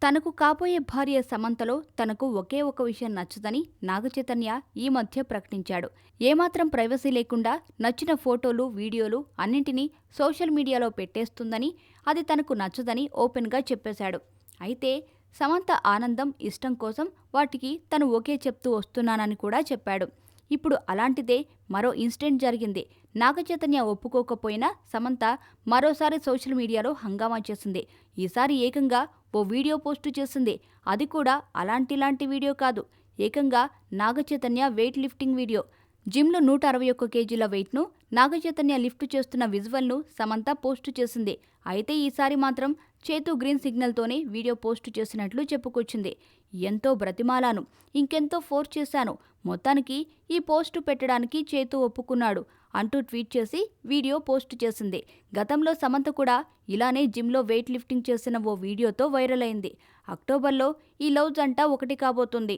తనకు కాబోయే భార్య సమంతలో తనకు ఒకే ఒక విషయం నచ్చదని నాగచైతన్య ఈ మధ్య ప్రకటించాడు. ఏమాత్రం ప్రైవసీ లేకుండా నచ్చిన ఫోటోలు, వీడియోలు అన్నింటినీ సోషల్ మీడియాలో పెట్టేస్తుందని, అది తనకు నచ్చదని ఓపెన్గా చెప్పేశాడు. అయితే సమంత ఆనందం, ఇష్టం కోసం వాటికి తను ఓకే చెప్తూ వస్తున్నానని కూడా చెప్పాడు. ఇప్పుడు అలాంటిదే మరో ఇన్సిడెంట్ జరిగింది. నాగచైతన్య ఒప్పుకోకపోయినా సమంత మరోసారి సోషల్ మీడియాలో హంగామా చేసింది. ఈసారి ఏకంగా ఓ వీడియో పోస్టు చేసింది. అది కూడా అలాంటిలాంటి వీడియో కాదు, ఏకంగా నాగచైతన్య వెయిట్ లిఫ్టింగ్ వీడియో. జిమ్లో 161 కేజీల వెయిట్ను నాగచైతన్య లిఫ్ట్ చేస్తున్న విజువల్ను సమంత పోస్టు చేసింది. అయితే ఈసారి మాత్రం చేతు గ్రీన్ సిగ్నల్తోనే వీడియో పోస్టు చేసినట్లు చెప్పుకొచ్చింది. ఎంతో బ్రతిమాలాను, ఇంకెంతో ఫోర్స్ చేశాను, మొత్తానికి ఈ పోస్టు పెట్టడానికి చేతు ఒప్పుకున్నాడు అంటూ ట్వీట్ చేసి వీడియో పోస్టు చేసింది. గతంలో సమంత కూడా ఇలానే జిమ్లో వెయిట్ లిఫ్టింగ్ చేసిన ఓ వీడియోతో వైరల్ అయింది. అక్టోబర్లో ఈ లవ్ జంట ఒకటి కాబోతుంది.